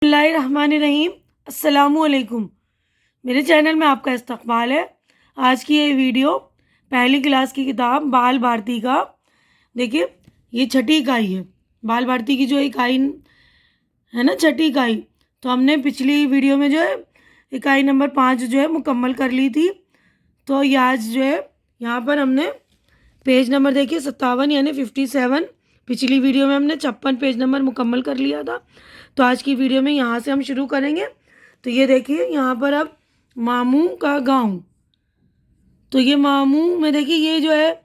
बिस्मिल्लाहिर्रहमानिर्रहीम। अस्सलामुअलैकुम। मेरे चैनल में आपका इस्तकबाल है। आज की ये वीडियो पहली क्लास की किताब बाल भारती का, देखिए ये छठी इकाई है। बाल भारती की जो इकाई है ना, छठी इकाई, तो हमने पिछली वीडियो में जो है इकाई नंबर 5 जो है मुकम्मल कर ली थी। तो ये आज जो है यहाँ पर हमने पेज नंबर देखिए 57 यानी 57। पिछली वीडियो में हमने 56 पेज नंबर मुकम्मल कर लिया था। तो आज की वीडियो में यहाँ से हम शुरू करेंगे। तो ये देखिए यहाँ पर अब मामू का गांव, तो ये मामू में देखिए ये जो है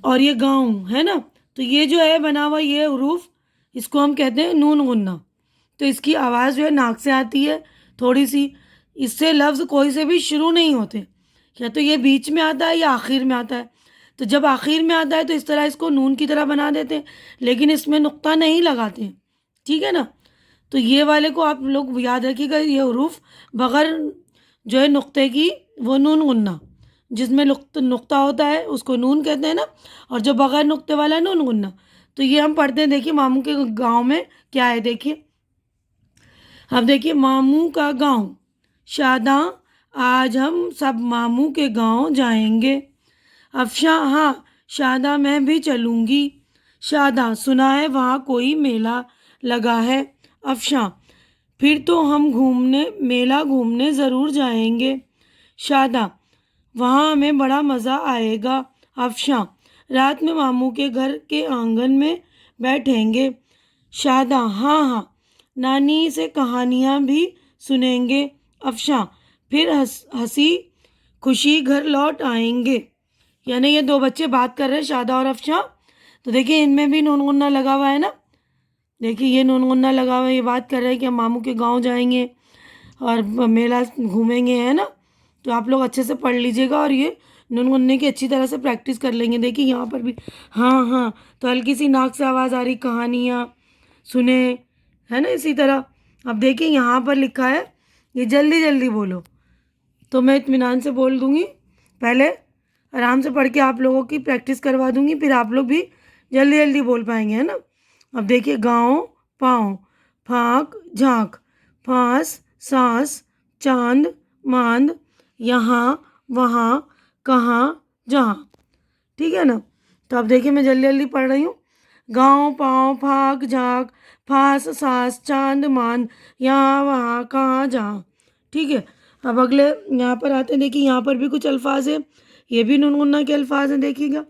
और ये गांव है ना, तो ये जो है बना हुआ ये हरूफ, इसको हम कहते हैं नून गुन्ना। तो इसकी आवाज़ जो है नाक से आती है थोड़ी सी। इससे लफ्ज़ कोई से भी शुरू नहीं होते, या तो ये बीच में आता है या आखिर में आता है। तो जब आखिर में आता है तो इस तरह इसको नून की तरह बना देते हैं, लेकिन इसमें नुक्ता नहीं लगाते हैं, ठीक है ना। तो ये वाले को आप लोग याद रखिएगा, ये हरूफ बगैर जो है नुक्ते की वो नून गुन्ना, जिसमें नुक्ता होता है उसको नून कहते हैं ना, और जो बगैर नुक्ते वाला है नून गुन्ना। तो ये हम पढ़ते हैं, देखिए मामू के गांव में क्या है। देखिए अब देखिए मामू का गांव। शादा आज हम सब मामू के गांव जाएंगे। अफशा हाँ शादा मैं भी चलूँगी। शादा सुना है वहाँ कोई मेला लगा है। अफशा फिर तो हम मेला घूमने ज़रूर जाएंगे। शादा वहाँ हमें बड़ा मज़ा आएगा। अफशा रात में मामू के घर के आंगन में बैठेंगे। शादा हाँ हाँ नानी से कहानियाँ भी सुनेंगे। अफशा फिर हंसी खुशी घर लौट आएंगे। यानी ये दो बच्चे बात कर रहे हैं, शादा और अफशा। तो देखिए इनमें भी नून गुन्ना लगा हुआ है ना, देखिए ये नून गुन्ना लगा हुआ है। ये बात कर रहे हैं कि हम मामू के गांव जाएंगे और मेला घूमेंगे, है ना। तो आप लोग अच्छे से पढ़ लीजिएगा और ये नून गुन्ने की अच्छी तरह से प्रैक्टिस कर लेंगे। देखिए यहाँ पर भी हाँ हाँ, तो हल्की सी नाक से आवाज़ आ रही, कहानियाँ सुने, है ना। इसी तरह अब देखिए यहाँ पर लिखा है, ये जल्दी जल्दी बोलो तो मैं इत्मीनान से बोल दूँगी। पहले आराम से पढ़ के आप लोगों की प्रैक्टिस करवा दूँगी, फिर आप लोग भी जल्दी जल्दी बोल पाएंगे, है ना। अब देखिए गाँव पाँव, फाँक झाँक, फांस सांस, चांद मांद, यहाँ वहाँ कहाँ जहाँ, ठीक है ना। तो अब देखिए मैं जल्दी जल्दी पढ़ रही हूँ। गाँव पाँव फाँक झाँक, फांस सांस चांद मांद, यहाँ वहाँ कहाँ जहाँ, ठीक है। अब अगले यहाँ पर आते हैं। देखिए यहाँ पर भी कुछ अल्फाज है, ये भी नून गुन्ना के अल्फाज हैं, देखिएगा।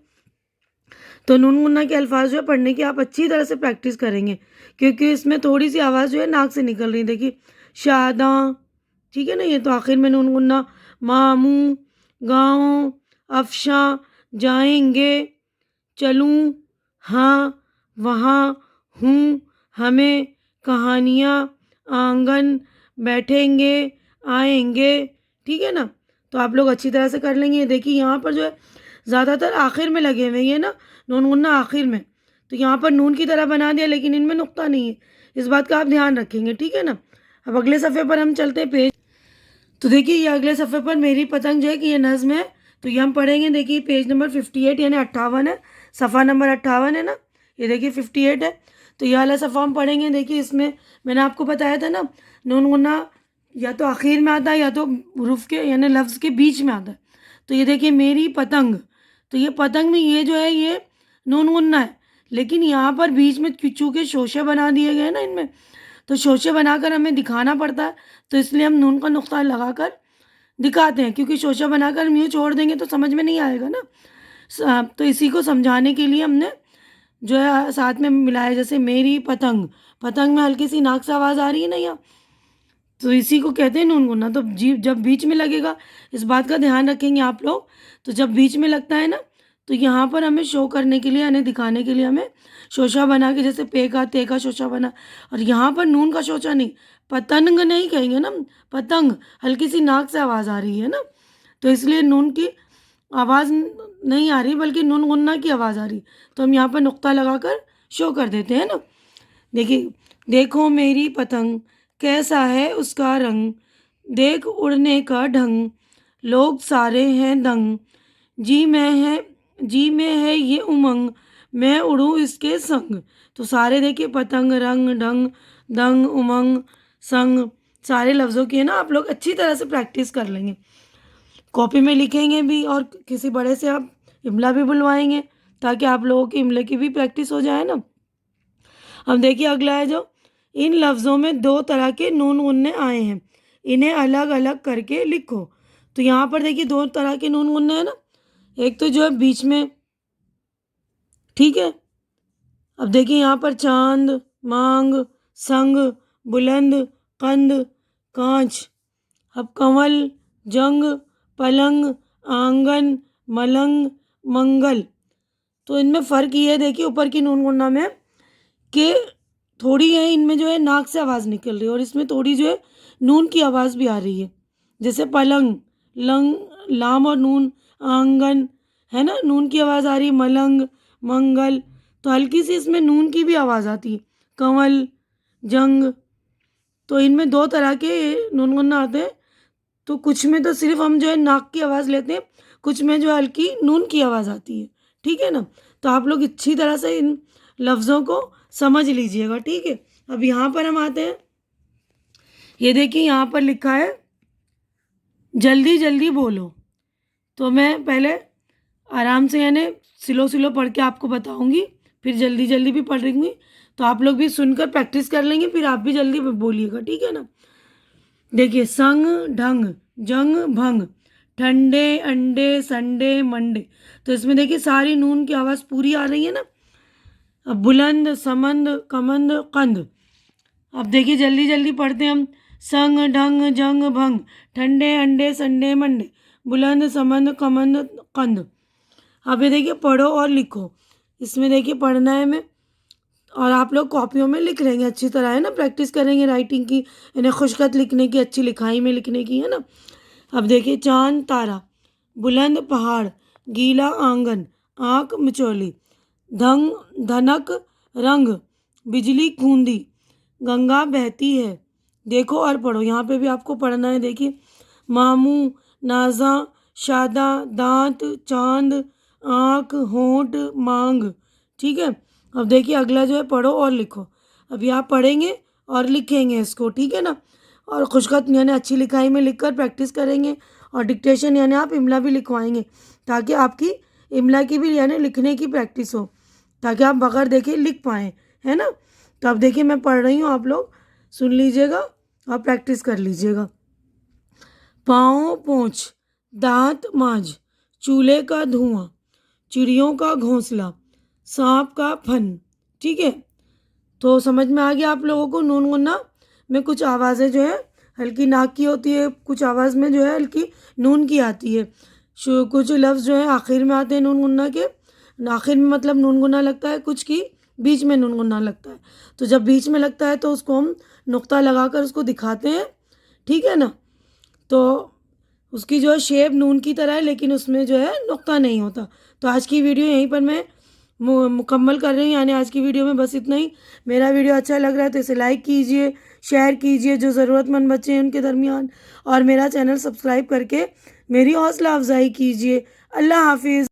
तो नून गुन्ना के अल्फाज जो है पढ़ने की आप अच्छी तरह से प्रैक्टिस करेंगे, क्योंकि इसमें थोड़ी सी आवाज़ जो है नाक से निकल रही है। देखिए शादा, ठीक है ना, ये तो आखिर में नून गुन्ना। मामू, गाँव, अफशा, जाएंगे, चलूँ, हाँ, वहाँ, हूँ, हमें, कहानियाँ, आंगन, बैठेंगे, आएंगे, ठीक है ना। तो आप लोग अच्छी तरह से कर लेंगे। देखिए यहाँ पर जो है ज़्यादातर आखिर में लगे हुए हैं, ये ना नून गुन्ना आखिर में, तो यहाँ पर नून की तरह बना दिया, लेकिन इनमें नुक्ता नहीं है। इस बात का आप ध्यान रखेंगे, ठीक है ना। अब अगले सफ़े पर हम चलते हैं पेज। तो देखिए ये अगले सफ़े पर मेरी पतंग जो है कि ये नज़्म है, तो ये हम पढ़ेंगे। देखिए पेज नंबर 58 यानी 58 है, सफ़ा नंबर 58 है ना, ये देखिए 58 है। तो ये वाला सफ़ा हम पढ़ेंगे। देखिए इसमें मैंने आपको बताया था ना, नून गुन्ना या तो आखिर में आता है या तो हरूफ के यानी लफ्ज़ के बीच में आता है। तो ये देखिए मेरी पतंग, तो ये पतंग में ये जो है ये नून गुन्ना है, लेकिन यहाँ पर बीच में चूँकि शोशे बना दिए गए हैं ना इनमें, तो शोशे बनाकर हमें दिखाना पड़ता है, तो इसलिए हम नून का नुक्ता लगाकर दिखाते हैं, क्योंकि शोशा बनाकर हम ये छोड़ देंगे तो समझ में नहीं आएगा ना। तो इसी को समझाने के लिए हमने जो है साथ में मिलाया। जैसे मेरी पतंग, पतंग में हल्की सी नाक से आवाज़ आ रही है ना यहाँ, तो इसी को कहते हैं नून गुन्ना। तो जब बीच में लगेगा, इस बात का ध्यान रखेंगे आप लोग। तो जब बीच में लगता है ना, तो यहाँ पर हमें शो करने के लिए यानी दिखाने के लिए हमें शोशा बना के, जैसे पे का ते का शोशा बना, और यहाँ पर नून का शोशा नहीं, पतंग नहीं कहेंगे ना, पतंग, हल्की सी नाक से आवाज़ आ रही है ना, तो इसलिए नून की आवाज़ नहीं आ रही बल्कि नून गुन्ना की आवाज़ आ रही। तो हम यहाँ पर नुक्ता लगाकर शो कर देते हैं ना। देखिए देखो मेरी पतंग कैसा है उसका रंग, देख उड़ने का ढंग, लोग सारे हैं दंग, जी में है ये उमंग, मैं उड़ूँ इसके संग। तो सारे देखिए पतंग रंग ढंग दंग, उमंग, संग, सारे लफ्ज़ों की है ना आप लोग अच्छी तरह से प्रैक्टिस कर लेंगे। कॉपी में लिखेंगे भी और किसी बड़े से आप इमला भी बुलवाएंगे ताकि आप लोगों की इमले की भी प्रैक्टिस हो जाए ना। अब देखिए अगला है जो इन लफ्ज़ों में 2 तरह के नून गुन्ने आए हैं, इन्हें अलग अलग करके लिखो। तो यहाँ पर देखिए 2 तरह के नून गुन्ने हैं ना, एक तो जो है बीच में, ठीक है। अब देखिए यहाँ पर चांद, मांग, संग, बुलंद, कंद, कांच। अब कंवल, जंग, पलंग, आंगन, मलंग, मंगल। तो इनमें फ़र्क ये है देखिए ऊपर की नून गुन्ना में कि थोड़ी है इनमें जो है नाक से आवाज़ निकल रही है और इसमें थोड़ी जो है नून की आवाज़ भी आ रही है। जैसे पलंग, लंग, लाम और नून, आंगन, है ना, नून की आवाज़ आ रही है, मलंग, मंगल, तो हल्की सी इसमें नून की भी आवाज़ आती है, कंवल, जंग। तो इनमें 2 तरह के नून गुन्ना आते हैं। तो कुछ में तो सिर्फ हम जो है नाक की आवाज़ लेते हैं, कुछ में जो हल्की नून की आवाज़ आती है, ठीक है ना। तो आप लोग अच्छी तरह से इन लफ्ज़ों को समझ लीजिएगा, ठीक है। अब यहाँ पर हम आते हैं, ये देखिए यहाँ पर लिखा है जल्दी जल्दी बोलो। तो मैं पहले आराम से यानी स्लो स्लो पढ़ के आपको बताऊंगी, फिर जल्दी जल्दी भी पढ़ रही, तो आप लोग भी सुनकर प्रैक्टिस कर लेंगे, फिर आप भी जल्दी बोलिएगा, ठीक है ना। देखिए संग, ढंग, जंग, भंग, ठंडे, अंडे, संडे, मंडे। तो इसमें देखिए सारी नून की आवाज़ पूरी आ रही है ना। अब बुलंद, समंद, कमंद, कंद। अब देखिए जल्दी जल्दी पढ़ते हैं हम, संग, ढंग, जंग, भंग, ठंडे, अंडे, संडे, मंडे, बुलंद, समंद, कमंद, कंद। अब ये देखिए पढ़ो और लिखो। इसमें देखिए पढ़ना है हमें और आप लोग कॉपियों में लिख लेंगे अच्छी तरह, है ना, प्रैक्टिस करेंगे राइटिंग की, यानी खुशखत लिखने की, अच्छी लिखाई में लिखने की, है ना। अब देखिए चांद तारा, बुलंद पहाड़, गीला आंगन, आँख मिचौली, धंग धनक रंग, बिजली खूंदी, गंगा बहती है। देखो और पढ़ो, यहाँ पे भी आपको पढ़ना है। देखिए मामू, नाजा, शादा, दांत, चांद, आँख, होंठ, मांग, ठीक है। अब देखिए अगला जो है पढ़ो और लिखो। अभी आप पढ़ेंगे और लिखेंगे इसको, ठीक है ना। और खुशखत यानी अच्छी लिखाई में लिखकर प्रैक्टिस करेंगे और डिक्टेशन यानी आप इमला भी लिखवाएंगे ताकि आपकी इमला की भी यानी लिखने की प्रैक्टिस हो, ताकि आप बगैर देखे लिख पाएँ, है ना। तो अब देखिए मैं पढ़ रही हूँ, आप लोग सुन लीजिएगा और प्रैक्टिस कर लीजिएगा। पाँव पोंछ, दांत मांझ, चूल्हे का धुआं, चिड़ियों का घोंसला, सांप का फन, ठीक है। तो समझ में आ गया आप लोगों को। नून गुन्ना में कुछ आवाज़ें जो है हल्की नाक की होती है, कुछ आवाज़ में जो है हल्की नून की आती है। कुछ लफ्ज़ जो है आखिर में आते हैं नून गुन्ना के, आखिर में मतलब नून गुन्ना लगता है, कुछ की बीच में नून गुन्ना लगता है। तो जब बीच में लगता है तो उसको हम नुक्ता लगाकर उसको दिखाते हैं, ठीक है ना। तो उसकी जो है शेप नून की तरह है लेकिन उसमें जो है नुक्ता नहीं होता। तो आज की वीडियो यहीं पर मैं मुकम्मल कर रही हूँ, यानी आज की वीडियो में बस इतना ही। मेरा वीडियो अच्छा लग रहा है तो इसे लाइक कीजिए, शेयर कीजिए जो ज़रूरतमंद बच्चे हैं उनके दरमियान, और मेरा चैनल सब्सक्राइब करके मेरी हौसला अफजाई कीजिए। अल्लाह हाफिज़।